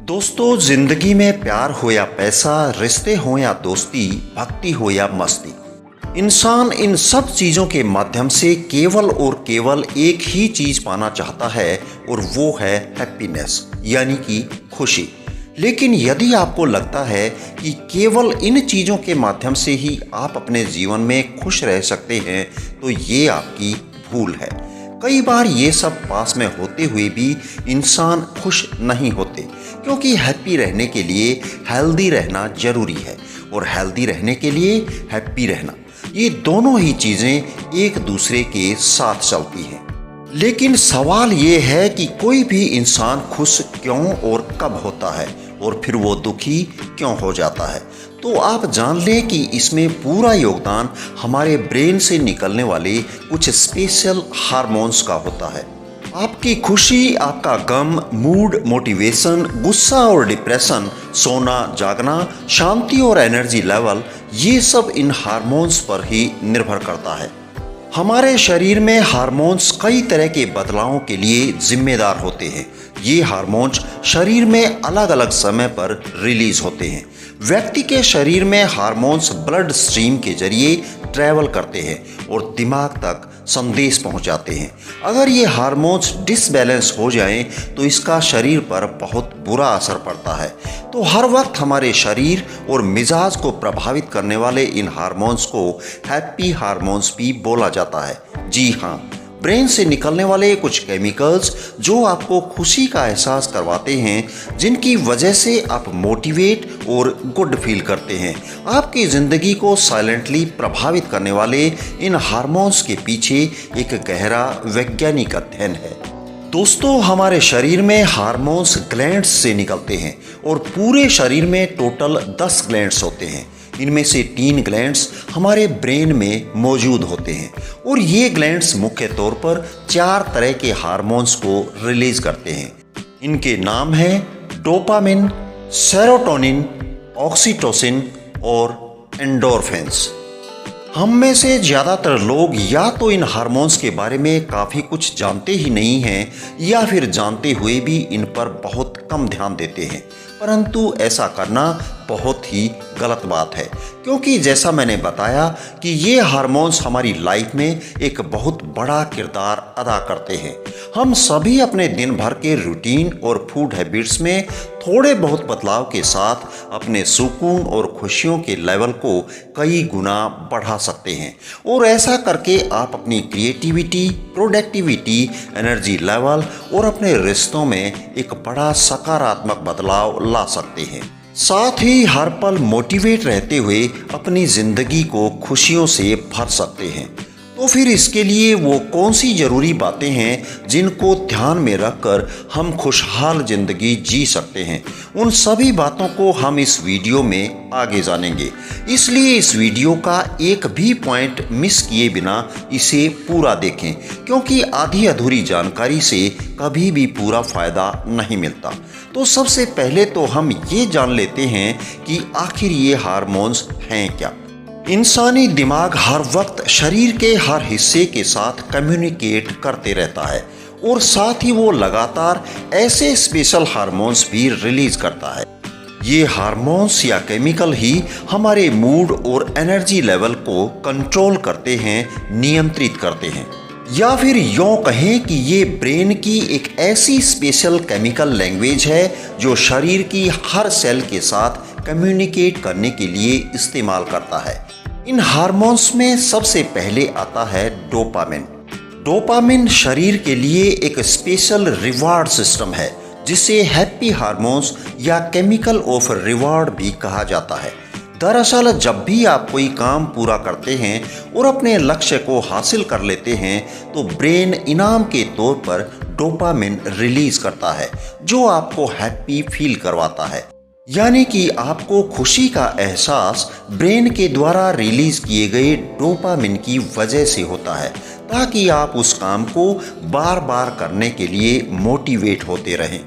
दोस्तों, जिंदगी में प्यार हो या पैसा, रिश्ते हो या दोस्ती, भक्ति हो या मस्ती, इंसान इन सब चीजों के माध्यम से केवल और केवल एक ही चीज पाना चाहता है और वो है हैप्पीनेस, यानी कि खुशी। लेकिन यदि आपको लगता है कि केवल इन चीजों के माध्यम से ही आप अपने जीवन में खुश रह सकते हैं, तो ये आपकी भूल है। कई बार ये सब पास में होते हुए भी इंसान खुश नहीं होते, क्योंकि हैप्पी रहने के लिए हेल्दी रहना जरूरी है और हेल्दी रहने के लिए हैप्पी रहना, ये दोनों ही चीज़ें एक दूसरे के साथ चलती हैं। लेकिन सवाल ये है कि कोई भी इंसान खुश क्यों और कब होता है और फिर वो दुखी क्यों हो जाता है। तो आप जान लें कि इसमें पूरा योगदान हमारे ब्रेन से निकलने वाले कुछ स्पेशल हार्मोन्स का होता है। आपकी खुशी, आपका गम, मूड, मोटिवेशन, गुस्सा और डिप्रेशन, सोना जागना, शांति और एनर्जी लेवल, ये सब इन हार्मोन्स पर ही निर्भर करता है। हमारे शरीर में हार्मोन्स कई तरह के बदलावों के लिए जिम्मेदार होते हैं। ये हार्मोन्स शरीर में अलग अलग समय पर रिलीज होते हैं। व्यक्ति के शरीर में हार्मोन्स ब्लड स्ट्रीम के जरिए ट्रैवल करते हैं और दिमाग तक संदेश पहुंचाते हैं। अगर ये हार्मोन्स डिसबैलेंस हो जाएं तो इसका शरीर पर बहुत बुरा असर पड़ता है। तो हर वक्त हमारे शरीर और मिजाज को प्रभावित करने वाले इन हार्मोन्स को हैप्पी हार्मोन्स भी बोला जाता है। जी हाँ, ब्रेन से निकलने वाले कुछ केमिकल्स जो आपको खुशी का एहसास करवाते हैं, जिनकी वजह से आप मोटिवेट और गुड फील करते हैं। आपकी ज़िंदगी को साइलेंटली प्रभावित करने वाले इन हार्मोन्स के पीछे एक गहरा वैज्ञानिक अध्ययन है। दोस्तों, हमारे शरीर में हार्मोन्स ग्लैंड्स से निकलते हैं और पूरे शरीर में टोटल 10 ग्लैंड्स होते हैं। इनमें से 3 ग्लैंड्स हमारे ब्रेन में मौजूद होते हैं और ये ग्लैंड्स मुख्य तौर पर 4 तरह के हार्मोन्स को रिलीज करते हैं। इनके नाम हैं डोपामिन, सेरोटोनिन, ऑक्सीटोसिन और एंडोर्फिन्स। हम में से ज़्यादातर लोग या तो इन हार्मोन्स के बारे में काफ़ी कुछ जानते ही नहीं हैं, या फिर जानते हुए भी इन पर बहुत कम ध्यान देते हैं। परंतु ऐसा करना बहुत ही गलत बात है, क्योंकि जैसा मैंने बताया कि ये हार्मोन्स हमारी लाइफ में एक बहुत बड़ा किरदार अदा करते हैं। हम सभी अपने दिन भर के रूटीन और फूड हैबिट्स में थोड़े बहुत बदलाव के साथ अपने सुकून और खुशियों के लेवल को कई गुना बढ़ा सकते हैं, और ऐसा करके आप अपनी क्रिएटिविटी, प्रोडक्टिविटी, एनर्जी लेवल और अपने रिश्तों में एक बड़ा सकारात्मक बदलाव ला सकते हैं। साथ ही हर पल मोटिवेट रहते हुए अपनी ज़िंदगी को खुशियों से भर सकते हैं। तो फिर इसके लिए वो कौन सी ज़रूरी बातें हैं जिनको ध्यान में रखकर हम खुशहाल ज़िंदगी जी सकते हैं, उन सभी बातों को हम इस वीडियो में आगे जानेंगे। इसलिए इस वीडियो का एक भी पॉइंट मिस किए बिना इसे पूरा देखें, क्योंकि आधी अधूरी जानकारी से कभी भी पूरा फ़ायदा नहीं मिलता। तो सबसे पहले तो हम ये जान लेते हैं कि आखिर ये हार्मोन्स हैं क्या। इंसानी दिमाग हर वक्त शरीर के हर हिस्से के साथ कम्युनिकेट करते रहता है, और साथ ही वो लगातार ऐसे स्पेशल हार्मोन्स भी रिलीज करता है। ये हार्मोन्स या केमिकल ही हमारे मूड और एनर्जी लेवल को कंट्रोल करते हैं, नियंत्रित करते हैं, या फिर यूँ कहें कि ये ब्रेन की एक ऐसी स्पेशल केमिकल लैंग्वेज है जो शरीर की हर सेल के साथ कम्युनिकेट करने के लिए इस्तेमाल करता है। इन हार्मोन्स में सबसे पहले आता है डोपामिन। डोपामिन शरीर के लिए एक स्पेशल रिवार्ड सिस्टम है, जिसे हैप्पी हार्मोन्स या केमिकल ऑफ रिवार्ड भी कहा जाता है। दरअसल जब भी आप कोई काम पूरा करते हैं और अपने लक्ष्य को हासिल कर लेते हैं, तो ब्रेन इनाम के तौर पर डोपामिन रिलीज करता है, जो आपको हैप्पी फील करवाता है। यानी कि आपको खुशी का एहसास ब्रेन के द्वारा रिलीज किए गए डोपामिन की वजह से होता है, ताकि आप उस काम को बार बार करने के लिए मोटिवेट होते रहें।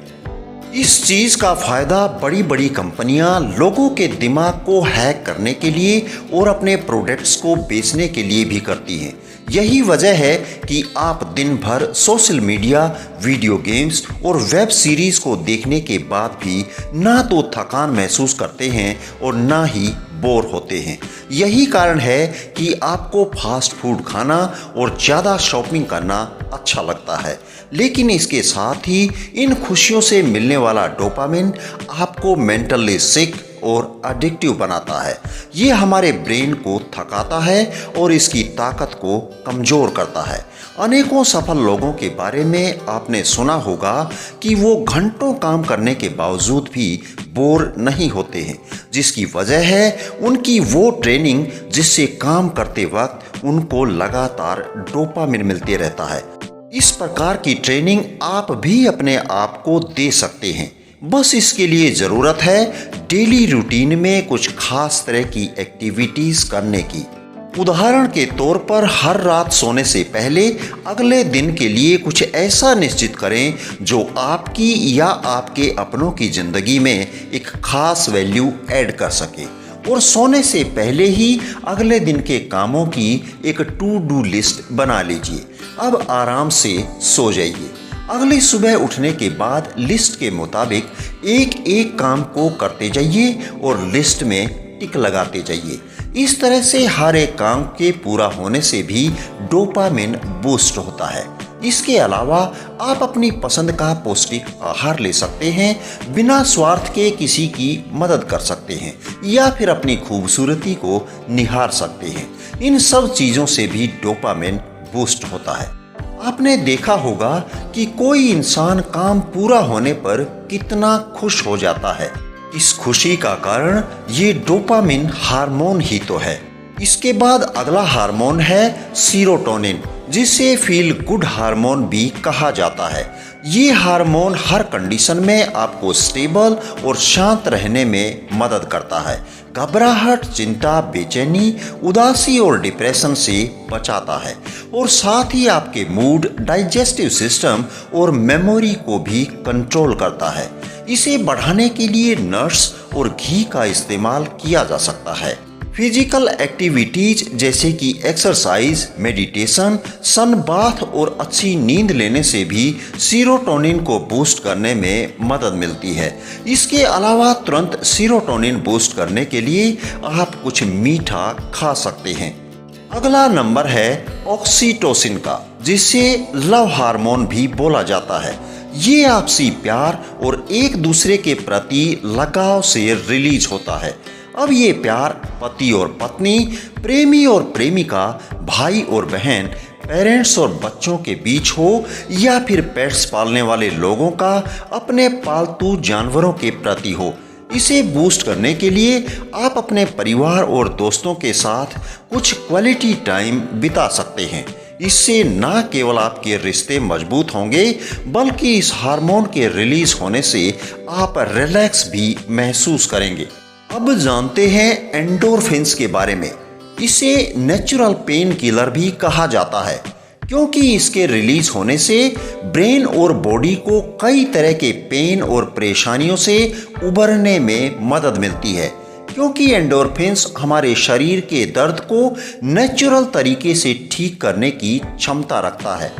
इस चीज़ का फ़ायदा बड़ी बड़ी कंपनियां लोगों के दिमाग को हैक करने के लिए और अपने प्रोडक्ट्स को बेचने के लिए भी करती हैं। यही वजह है कि आप दिन भर सोशल मीडिया, वीडियो गेम्स और वेब सीरीज को देखने के बाद भी ना तो थकान महसूस करते हैं और ना ही बोर होते हैं। यही कारण है कि आपको फास्ट फूड खाना और ज़्यादा शॉपिंग करना अच्छा लगता है, लेकिन इसके साथ ही इन खुशियों से मिलने वाला डोपामिन आपको मेंटली सिक और एडिक्टिव बनाता है। ये हमारे ब्रेन को थकाता है और इसकी ताकत को कमज़ोर करता है। अनेकों सफल लोगों के बारे में आपने सुना होगा कि वो घंटों काम करने के बावजूद भी बोर नहीं होते हैं, जिसकी वजह है उनकी वो ट्रेनिंग जिससे काम करते वक्त उनको लगातार डोपामिन मिलते रहता है। इस प्रकार की ट्रेनिंग आप भी अपने आप को दे सकते हैं। बस इसके लिए ज़रूरत है डेली रूटीन में कुछ खास तरह की एक्टिविटीज़ करने की। उदाहरण के तौर पर हर रात सोने से पहले अगले दिन के लिए कुछ ऐसा निश्चित करें जो आपकी या आपके अपनों की ज़िंदगी में एक खास वैल्यू ऐड कर सके, और सोने से पहले ही अगले दिन के कामों की एक टू डू लिस्ट बना लीजिए। अब आराम से सो जाइए। अगली सुबह उठने के बाद लिस्ट के मुताबिक एक एक काम को करते जाइए और लिस्ट में टिक लगाते जाइए। इस तरह से हर एक काम के पूरा होने से भी डोपामिन बूस्ट होता है। इसके अलावा आप अपनी पसंद का पौष्टिक आहार ले सकते हैं, बिना स्वार्थ के किसी की मदद कर सकते हैं या फिर अपनी खूबसूरती को निहार सकते हैं। इन सब चीज़ों से भी डोपामिन बूस्ट होता है। आपने देखा होगा कि कोई इंसान काम पूरा होने पर कितना खुश हो जाता है। इस खुशी का कारण ये डोपामिन हार्मोन ही तो है। इसके बाद अगला हार्मोन है सीरोटोनिन, जिसे फील गुड हार्मोन भी कहा जाता है। ये हार्मोन हर कंडीशन में आपको स्टेबल और शांत रहने में मदद करता है। घबराहट, चिंता, बेचैनी, उदासी और डिप्रेशन से बचाता है और साथ ही आपके मूड, डाइजेस्टिव सिस्टम और मेमोरी को भी कंट्रोल करता है। इसे बढ़ाने के लिए नट्स और घी का इस्तेमाल किया जा सकता है। फिजिकल एक्टिविटीज जैसे कि एक्सरसाइज, मेडिटेशन, सन बाथ और अच्छी नींद लेने से भी सीरोटोनिन को बूस्ट करने में मदद मिलती है। इसके अलावा तुरंत सीरोटोनिन बूस्ट करने के लिए आप कुछ मीठा खा सकते हैं। अगला नंबर है ऑक्सीटोसिन का, जिसे लव हार्मोन भी बोला जाता है। ये आपसी प्यार और एक दूसरे के प्रति लगाव से रिलीज होता है। अब ये प्यार पति और पत्नी, प्रेमी और प्रेमिका, भाई और बहन, पेरेंट्स और बच्चों के बीच हो या फिर पेट्स पालने वाले लोगों का अपने पालतू जानवरों के प्रति हो। इसे बूस्ट करने के लिए आप अपने परिवार और दोस्तों के साथ कुछ क्वालिटी टाइम बिता सकते हैं। इससे न केवल आपके रिश्ते मजबूत होंगे, बल्कि इस हार्मोन के रिलीज होने से आप रिलैक्स भी महसूस करेंगे। अब जानते हैं एंडोर्फिन्स के बारे में। इसे नेचुरल पेन किलर भी कहा जाता है, क्योंकि इसके रिलीज होने से ब्रेन और बॉडी को कई तरह के पेन और परेशानियों से उबरने में मदद मिलती है। क्योंकि एंडोर्फिन्स हमारे शरीर के दर्द को नेचुरल तरीके से ठीक करने की क्षमता रखता है।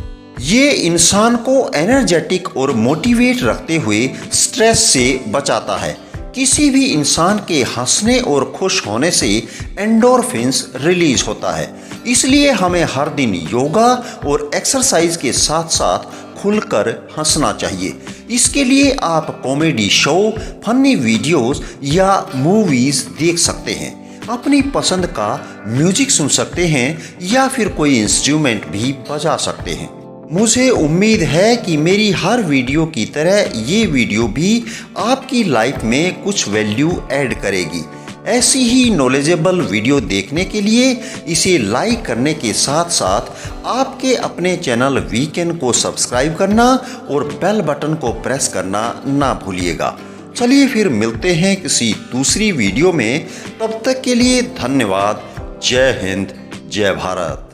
ये इंसान को एनर्जेटिक और मोटिवेट रखते हुए स्ट्रेस से बचाता है। किसी भी इंसान के हंसने और खुश होने से एंडोर्फिन्स रिलीज होता है। इसलिए हमें हर दिन योगा और एक्सरसाइज के साथ साथ खुलकर हंसना चाहिए। इसके लिए आप कॉमेडी शो, फनी वीडियोस या मूवीज देख सकते हैं, अपनी पसंद का म्यूजिक सुन सकते हैं या फिर कोई इंस्ट्रूमेंट भी बजा सकते हैं। मुझे उम्मीद है कि मेरी हर वीडियो की तरह ये वीडियो भी आपकी लाइफ में कुछ वैल्यू ऐड करेगी। ऐसी ही नॉलेजेबल वीडियो देखने के लिए इसे लाइक करने के साथ साथ आपके अपने चैनल वीकेंड को सब्सक्राइब करना और बेल बटन को प्रेस करना ना भूलिएगा। चलिए फिर मिलते हैं किसी दूसरी वीडियो में। तब तक के लिए धन्यवाद। जय हिंद, जय भारत।